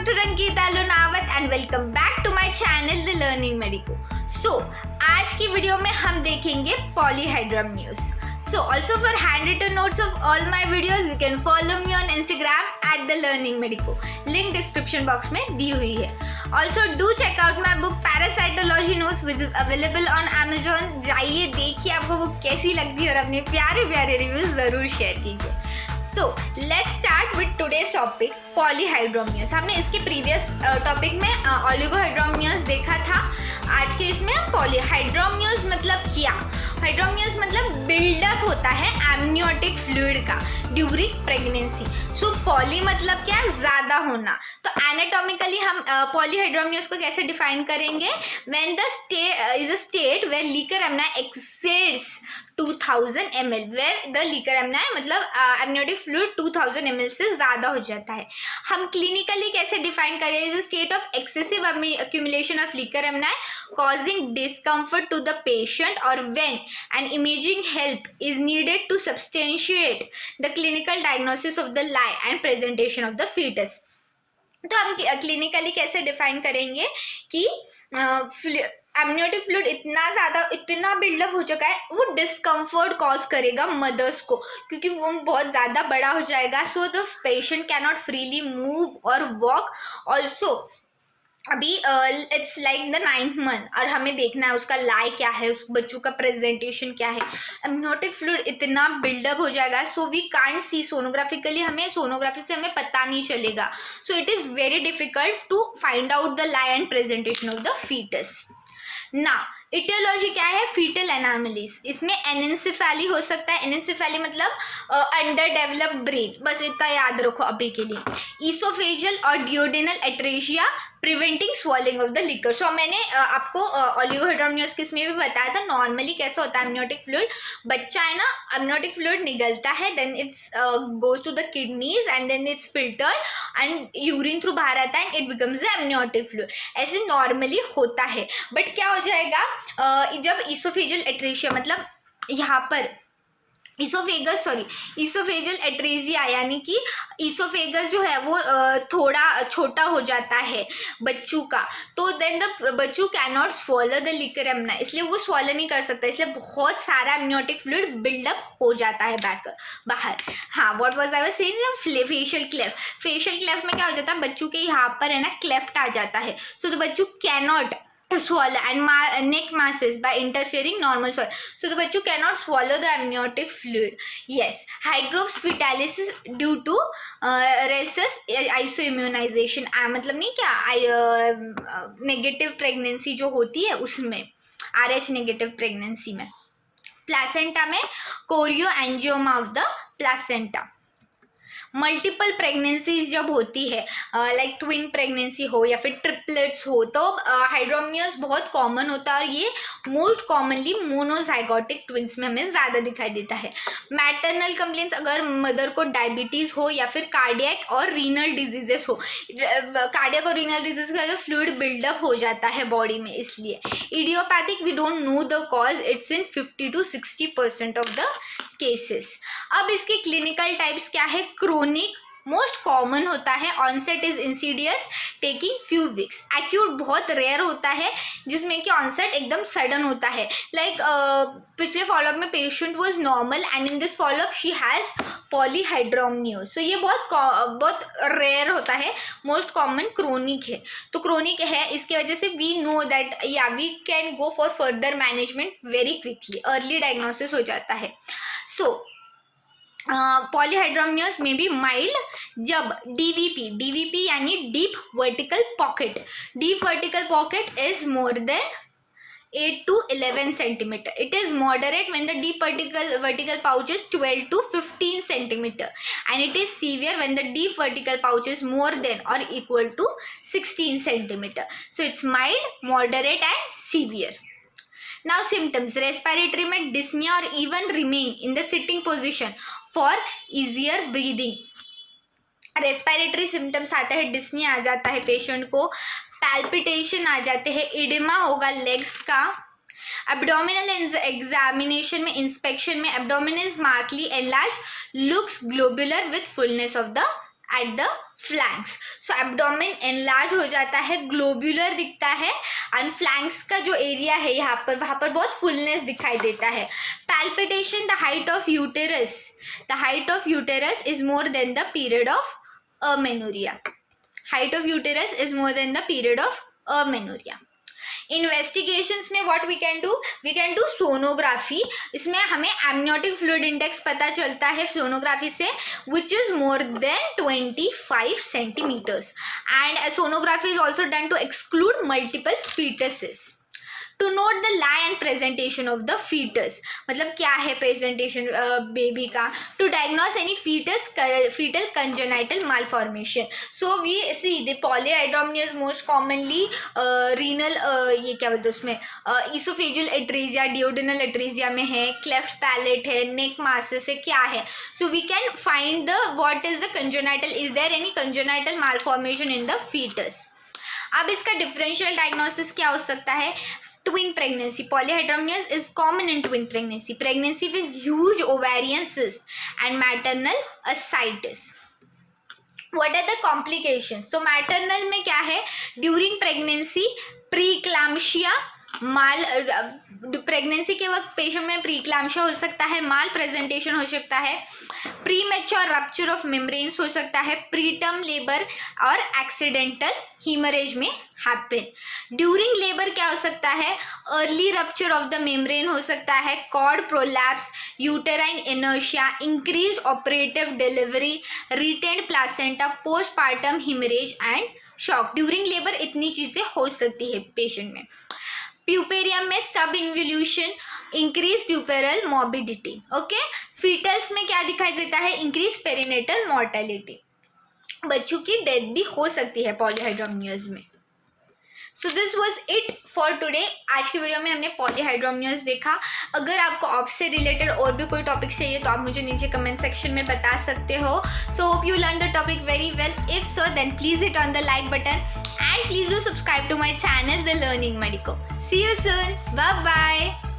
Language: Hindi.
Dr. Ankita Lunawat and welcome back to my channel The Learning Medico. So आज की वीडियो में हम देखेंगे Polyhyramnios. So also for handwritten notes of all my videos you can follow me on Instagram at The Learning Medico. Link description box में दी हुई है. Also do check out my book Parasitology Notes which is available on Amazon. जाइए देखिए आपको बुक कैसी लगती है और अपने प्यारे प्यारे रिव्यूज ज़रूर शेयर कीजिए. So let's start with today's topic Polyhyramnios. हमने इसके प्रीवियस टॉपिक में Oligohydramnios देखा था. आज के इसमें Polyhydramnios मतलब क्या? हाइड्रोमियोस मतलब बिल्डअप होता है एमनियोटिक फ्लूइड का ड्यूरिंग प्रेगनेंसी. सो पॉली मतलब क्या? ज़्यादा होना. तो एनाटॉमिकली हम पॉलीहाइड्रोमियोस को कैसे डिफाइन करेंगे? When the state is a state where liquor amnii exceeds 2000 ml, where the liquor amnii मतलब एमनियोटिक फ्लूइड 2000 ml से ज़्यादा हो जाता है. हम क्लिनिकली कैसे डिफाइन करें? Is a state of excessive accumulation of liquor amnii causing discomfort to the patient or when an imaging help is needed to substantiate the clinical diagnosis of the lie and presentation of the fetus. तो हम क्लिनिकली कैसे डिफाइन करेंगे कि एमनियोटिक फ्लूइड इतना बिल्डअप हो चुका है, वो डिस्कम्फर्ट कॉज करेगा मदर्स को क्योंकि वो बहुत ज़्यादा बड़ा हो जाएगा. So the patient can not freely move और वॉक. ऑल्सो अभी it's like the 9th month और हमें देखना है उसका लाई क्या है, उस बच्चों का प्रेजेंटेशन क्या है. एमनियोटिक फ्लूइड इतना बिल्डअप हो जाएगा सो वी कांट सी सोनोग्राफिकली, हमें सोनोग्राफी से हमें पता नहीं चलेगा. So it is very difficult to find out the lie and presentation of the fetus. ना इटियोलॉजी क्या है? Fetal anomalies. इसमें एनेंसेफेली हो सकता है. एनेंसेफेली मतलब अंडर डेवलप्ड ब्रेन, बस इतना याद रखो अभी के लिए. ईसोफेजियल और duodenal atresia preventing swallowing of the liquor. So मैंने आपको ओलिगोहाइड्रोमियोस किस में भी बताया था. नॉर्मली कैसा होता है एमनियोटिक फ्लूइड? बच्चा है ना, एमनियोटिक फ्लूइड निकलता है, then it's goes to the kidneys and then it's filtered and urine through बाहर आता है and it becomes the amniotic fluid. ऐसे नॉर्मली होता है. बट क्या हो जाएगा जब ईसोफेजियल एट्रेशिया मतलब यहाँ पर ईसोफेजियल एट्रेजिया यानी कि ईसोफेगस जो है वो थोड़ा छोटा हो जाता है बच्चों का, तो देन द बच्चू can not swallow the liquor amnii, इसलिए वो स्वॉलो नहीं कर सकता, इसलिए बहुत सारा एमनियोटिक फ्लूइड बिल्डअप हो जाता है बाहर. हाँ, what was I was saying? Facial cleft. Facial cleft में क्या हो जाता है? बच्चों के यहाँ पर है ना क्लेफ्ट आ जाता है. सो द बच्चू can not swallow and neck masses by interfering normal swallow, so the bachchu cannot swallow the amniotic fluid. Yes, hydrops fetalis is due to rhesus isoimmunization. मतलब नहीं क्या नेगेटिव प्रेगनेंसी जो होती है उसमें, RH नेगेटिव प्रेगनेंसी में. प्लासेंटा में chorioangioma of the placenta. Multiple pregnancies जब होती है लाइक ट्विन प्रेगनेंसी हो या फिर ट्रिपलेट्स हो तो हाइड्रोमियोस बहुत कॉमन होता है और ये मोस्ट कॉमनली मोनोजाइगोटिक ट्विंस में हमें ज़्यादा दिखाई देता है. मैटरनल कंप्लेंट्स अगर मदर को डायबिटीज़ हो या फिर कार्डियक और रीनल डिजीजेस हो. कार्डियक और रीनल डिजीज का जो फ्लूइड बिल्डअप हो जाता है बॉडी में, इसलिए. Idiopathic we don't know the cause, it's in 50 to 60% of the cases. अब इसके क्लिनिकल टाइप्स क्या है? क्रोनिक मोस्ट कॉमन होता है. Onset is insidious taking few weeks. Acute बहुत रेयर होता है जिसमें कि ऑनसेट एकदम सडन होता है. लाइक पिछले फॉलोअप में patient was normal and in this follow up she has polyhydramnios. So ये बहुत रेयर होता है. मोस्ट कॉमन क्रोनिक है. तो क्रोनिक है, इसकी वजह से वी नो दैट या we can go for further management very quickly. Early diagnosis हो जाता है. सो पॉलीहाइड्रोमियोस में भी माइल्ड जब डीवीपी यानी deep vertical pocket. Deep vertical pocket is more then 8 to 11 centimeter. It is moderate when the deep vertical pouch is 12 to 15 centimeter and it is severe when the deep vertical pouch is more than or equal to 16 centimeter. So it's mild, moderate and severe. Now symptoms. Respiratory में dyspnea or even remain in the sitting position for easier breathing. Respiratory symptoms आते हैं, डिस्नी आ जाता है पेशेंट को, पैल्पिटेशन आ जाते हैं, इडिमा होगा लेग्स का. एब्डोमिनल एग्जामिनेशन में, इंस्पेक्शन में abdomen is markedly enlarge, looks globular with fullness of the at the flanks. So abdomen enlarge हो जाता है, ग्लोब्यूलर दिखता है, एंड फ्लैंक्स का जो एरिया है यहाँ पर, वहाँ पर बहुत फुलनेस दिखाई देता है। Palpitation, the height of uterus is more than the period of amenorrhoea. Height of uterus is more than the period of amenorrhoea. Investigations में what we can do sonography. इसमें हमें एमनियोटिक फ्लूइड इंडेक्स पता चलता है सोनोग्राफी से, which is more than 25 centimetres, and sonography is also done to exclude multiple foetuses. To note the lie and presentation of the foetus, मतलब क्या है प्रेजेंटेशन बेबी का। To diagnose any foetal congenital malformation. So we see the polyhydramnios most commonly renal ये क्या बोलते हैं उसमें इसोफेजियल एट्रीजिया, डियोडिनल एट्रीजिया में है, क्लेफ्ट पैलेट है, नेक मासेस है, क्या है। So we can find the what is the congenital, is there any congenital malformation in the fetus. अब इसका डिफरेंशियल डायग्नोसिस क्या हो सकता है। Twin pregnancy. Polyhydramnios is common in twin pregnancy. Pregnancy with huge ovarian cyst and maternal ascites. What are the complications? So maternal में क्या है, during pregnancy preeclampsia, प्रेगनेंसी के वक्त पेशेंट में प्रीक्लैम्शिया हो सकता है, माल प्रेजेंटेशन हो सकता है, प्रीमेच्योर रप्चर ऑफ मेम्ब्रेन्स हो सकता है, प्रीटर्म लेबर और एक्सीडेंटल हीमरेज में हैपन। ड्यूरिंग लेबर क्या हो सकता है, early rupture of the membrane हो सकता है, cord prolapse, uterine inertia, increase operative delivery, retained placenta, postpartum haemorrhage and shock. During labour इतनी चीज़ें हो सकती है पेशेंट में। प्यूपेरियम में subinvolution, increase puerperal morbidity. Okay, foetals में क्या दिखाई देता है, इंक्रीज पेरिनेटल मॉर्टेलिटी, बच्चों की डेथ भी हो सकती है पॉलीहाइड्रोमनियस में। So this was it for today. आज की वीडियो में हमने पॉलीहाइड्रोमनियस देखा। अगर आपको ऑब्स से रिलेटेड और भी कोई टॉपिक चाहिए तो आप मुझे नीचे कमेंट सेक्शन में बता सकते हो। So hope you learn the topic very well. If so then please hit on the like button and please do subscribe to my channel, The Learning Medico. See you soon. Bye bye.